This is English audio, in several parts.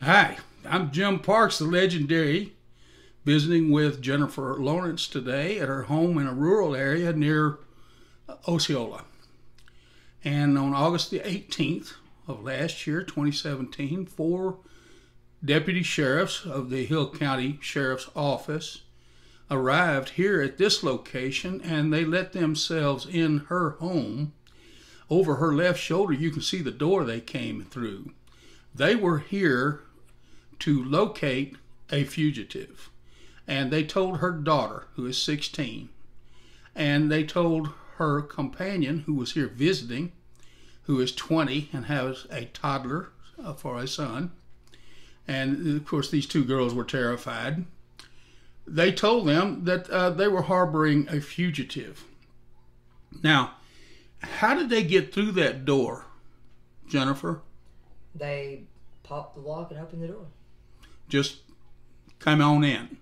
Hi, I'm Jim Parks, the legendary, visiting with Jennifer Laurence today at her home in a rural area near Osceola. And on August the 18th of last year, 2017, 4 deputy sheriffs of the Hill County Sheriff's Office arrived here at this location, and they let themselves in her home. Over her left shoulder, you can see the door they came through. They were here to locate a fugitive, and they told her daughter, who is 16, and they told her companion, who was here visiting, who is 20 and has a toddler for a son, and of course these two girls were terrified. They told them that they were harboring a fugitive. Now, how did they get through that door, Jennifer? They popped the lock and opened the door. Just come on in.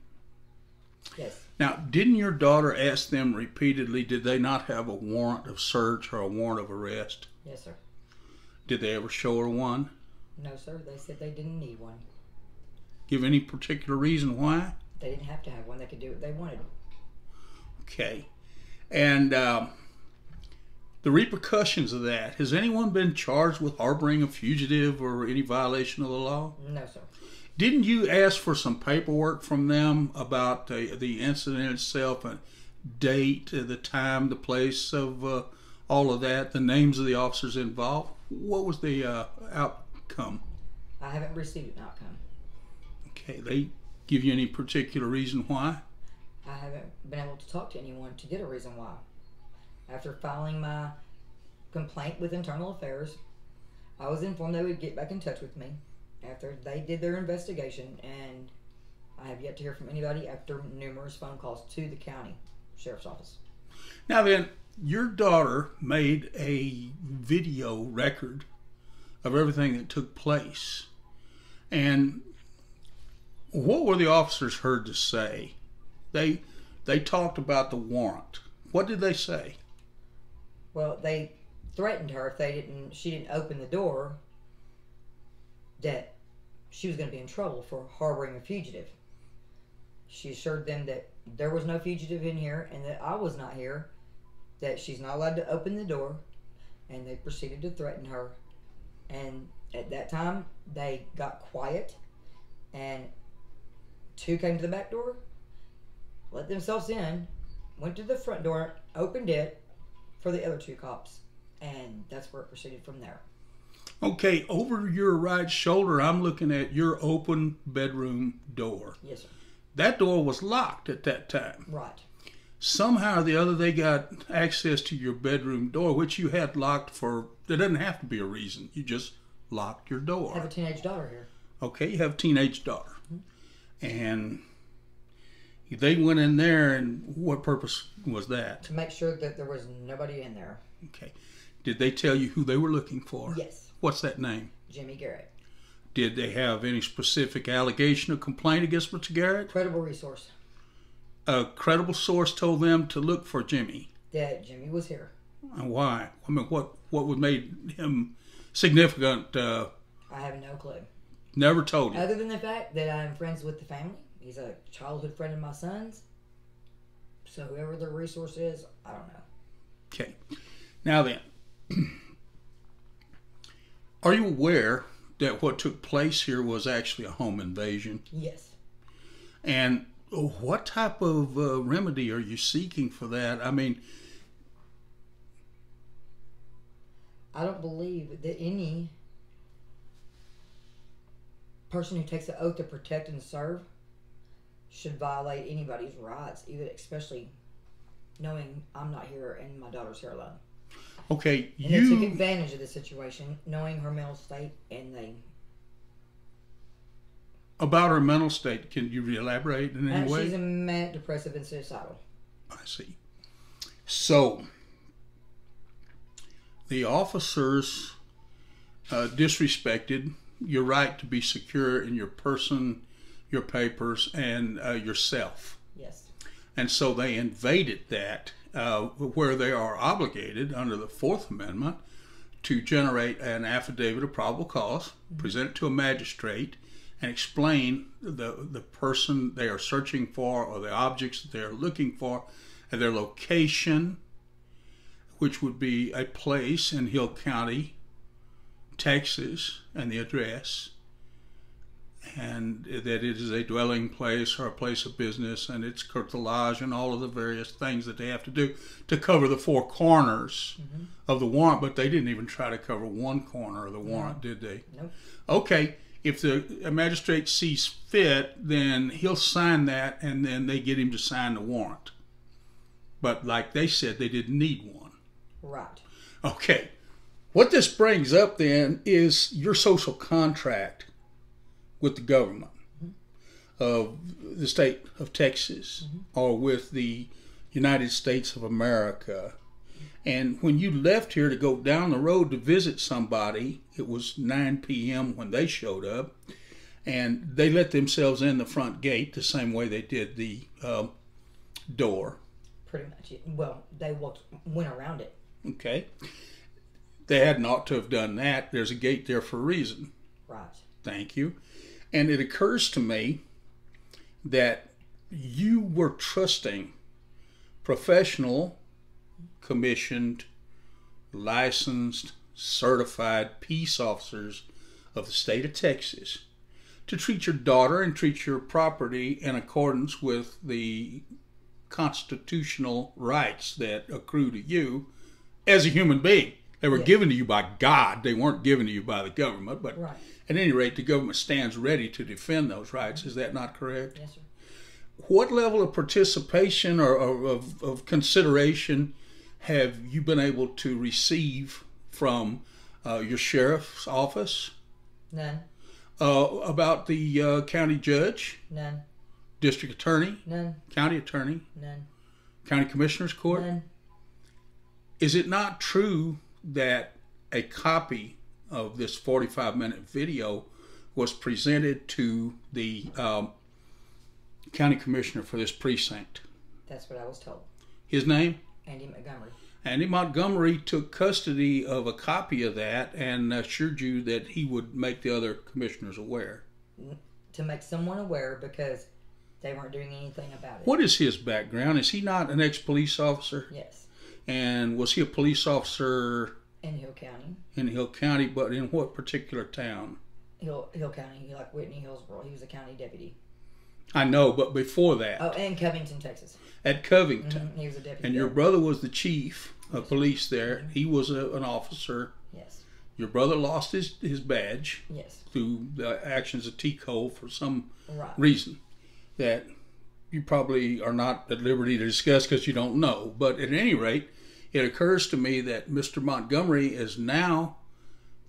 Yes. Now, didn't your daughter ask them repeatedly, did they not have a warrant of search or a warrant of arrest? Yes, sir. Did they ever show her one? No, sir. They said they didn't need one. Give any particular reason why? They didn't have to have one. They could do what they wanted. Okay. And the repercussions of that, has anyone been charged with harboring a fugitive or any violation of the law? No, sir. Didn't you ask for some paperwork from them about the incident itself, a date, the time, the place of all of that, the names of the officers involved? What was the outcome? I haven't received an outcome. Okay, they give you any particular reason why? I haven't been able to talk to anyone to get a reason why. After filing my complaint with Internal Affairs, I was informed they would get back in touch with me after they did their investigation, and I have yet to hear from anybody after numerous phone calls to the county sheriff's office. Now then, your daughter made a video record of everything that took place. And what were the officers heard to say? They talked about the warrant. What did they say? Well, they threatened her if she didn't open the door, that she was going to be in trouble for harboring a fugitive. She assured them that there was no fugitive in here and that I was not here, that she's not allowed to open the door, and they proceeded to threaten her. And at that time, they got quiet, and 2 came to the back door, let themselves in, went to the front door, opened it for the other 2 cops, and that's where it proceeded from there. Okay, over your right shoulder, I'm looking at your open bedroom door. Yes, sir. That door was locked at that time. Right. Somehow or the other, they got access to your bedroom door, which you had locked for, there doesn't have to be a reason. You just locked your door. I have a teenage daughter here. Okay, you have a teenage daughter. And they went in there, and what purpose was that? To make sure that there was nobody in there. Okay. Did they tell you who they were looking for? Yes. What's that name? Jimmy Garrett. Did they have any specific allegation or complaint against Mr. Garrett? Credible resource. A credible source told them to look for Jimmy. That Jimmy was here. And why? I mean, what would made him significant? I have no clue. Never told you. Other than the fact that I'm friends with the family. He's a childhood friend of my son's. So whoever the resource is, I don't know. Okay. Now then, are you aware that what took place here was actually a home invasion? Yes. And what type of remedy are you seeking for that? I mean, I don't believe that any person who takes an oath to protect and serve should violate anybody's rights, even especially knowing I'm not here and my daughter's here alone. Okay, and they took advantage of the situation, knowing her mental state, and they... About her mental state, can you elaborate in any way? She's a manic, depressive, and suicidal. I see. So, the officers disrespected your right to be secure in your person, your papers, and yourself. Yes. And so they invaded that, where they are obligated under the Fourth Amendment to generate an affidavit of probable cause, present it to a magistrate, and explain the person they are searching for or the objects that they are looking for and their location, which would be a place in Hill County, Texas, and the address, and that it is a dwelling place or a place of business, and its curtilage and all of the various things that they have to do to cover the four corners of the warrant. But they didn't even try to cover one corner of the warrant, did they? Nope. Okay, if the magistrate sees fit, then he'll sign that, and then they get him to sign the warrant. But like they said, they didn't need one. Right. Okay. What this brings up then is your social contract with the government of the state of Texas or with the United States of America. And when you left here to go down the road to visit somebody, it was 9 p.m. when they showed up, and they let themselves in the front gate the same way they did the door. Pretty much. Well, they went around it. Okay. They hadn't ought to have done that. There's a gate there for a reason. Right. Thank you. And it occurs to me that you were trusting professional, commissioned, licensed, certified peace officers of the state of Texas to treat your daughter and treat your property in accordance with the constitutional rights that accrue to you as a human being. They were given to you by God. They weren't given to you by the government. But right. At any rate, the government stands ready to defend those rights. Is that not correct? Yes, sir. What level of participation or of consideration have you been able to receive from your sheriff's office? None. About the county judge? None. District attorney? None. County attorney? None. County commissioner's court? None. Is it not true that a copy of this 45-minute video was presented to the county commissioner for this precinct? That's what I was told. His name? Andy Montgomery. Andy Montgomery took custody of a copy of that and assured you that he would make the other commissioners aware. To make someone aware, because they weren't doing anything about it. What is his background? Is he not an ex-police officer? Yes. And was he a police officer in Hill County? In Hill County, but in what particular town? Hill County, like Whitney, Hillsborough. He was a county deputy. I know, but before that. Oh, and Covington, Texas. At Covington. He was a deputy. And your brother was the chief of police there. He was an officer. Yes. Your brother lost his badge. Yes. Through the actions of T-Cole for some reason that you probably are not at liberty to discuss because you don't know. But at any rate, it occurs to me that Mr. Montgomery is now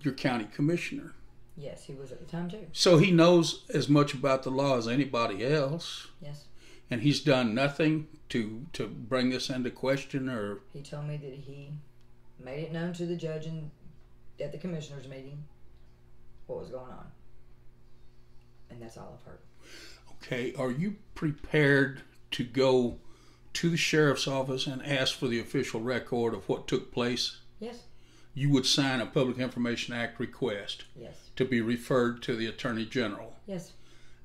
your county commissioner. Yes, he was at the time too. So he knows as much about the law as anybody else. Yes. And he's done nothing to bring this into question, or... He told me that he made it known to the judge at the commissioners meeting what was going on. And that's all I've heard. Okay, are you prepared to go to the sheriff's office and ask for the official record of what took place? Yes. You would sign a Public Information Act request. Yes. To be referred to the Attorney General. Yes.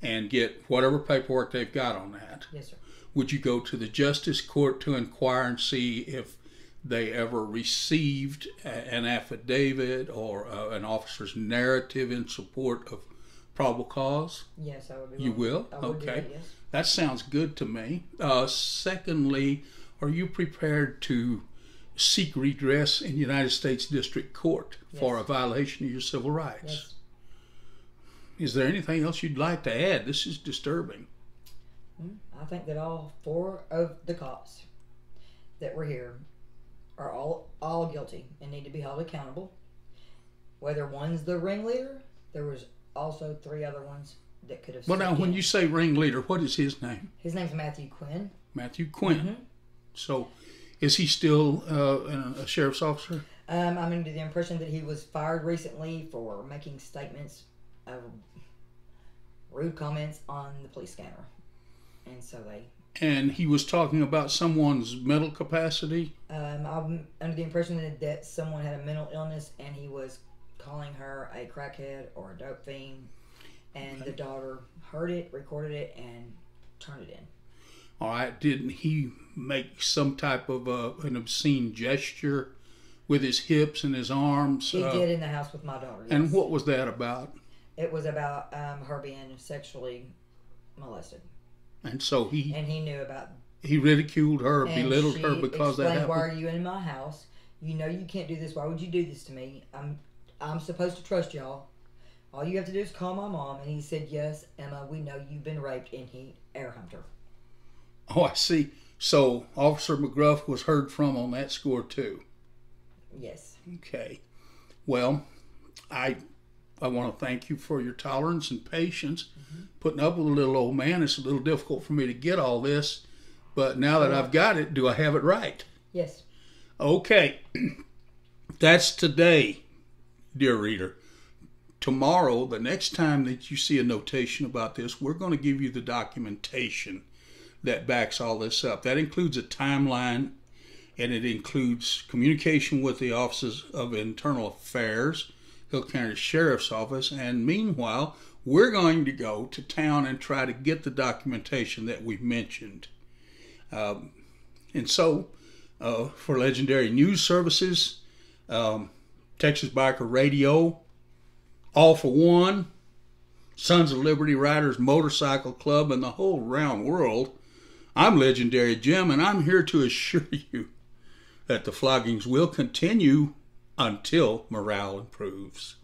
And get whatever paperwork they've got on that. Yes, sir. Would you go to the Justice Court to inquire and see if they ever received an affidavit or an officer's narrative in support of probable cause? Yes, I would be. You will? I would okay. Do that, yes. That sounds good to me. Secondly, are you prepared to seek redress in United States District Court for a violation of your civil rights? Yes. Is there anything else you'd like to add? This is disturbing. I think that all 4 of the cops that were here are all guilty and need to be held accountable. Whether one's the ringleader, there was also 3 other ones that could have... Well, now, when you say ringleader, what is his name? His name's Matthew Quinn. Matthew Quinn. So, is he still a sheriff's officer? I'm under the impression that he was fired recently for making statements of rude comments on the police scanner. And so they... And he was talking about someone's mental capacity? I'm under the impression that someone had a mental illness and he was calling her a crackhead or a dope fiend. And the daughter heard it, recorded it, and turned it in. All right. Didn't he make some type of an obscene gesture with his hips and his arms? He did in the house with my daughter. Yes. And what was that about? It was about her being sexually molested. And so he knew about. He ridiculed her, belittled her because that happened. Why are you in my house? You know you can't do this. Why would you do this to me? I'm supposed to trust y'all. All you have to do is call my mom. And he said, yes, Emma, we know you've been raped. And he air humped her. Oh, I see. So Officer McGruff was heard from on that score too. Yes. Okay. Well, I want to thank you for your tolerance and patience. Putting up with a little old man. It's a little difficult for me to get all this. But now that I've got it, do I have it right? Yes. Okay. That's today, dear reader. Tomorrow, the next time that you see a notation about this, we're going to give you the documentation that backs all this up. That includes a timeline, and it includes communication with the Offices of Internal Affairs, Hill County Sheriff's Office, and meanwhile, we're going to go to town and try to get the documentation that we've mentioned. And so, for Legendary News Services, Texas Biker Radio, All for One, Sons of Liberty Riders Motorcycle Club, and the whole round world, I'm Legendary Jim, and I'm here to assure you that the floggings will continue until morale improves.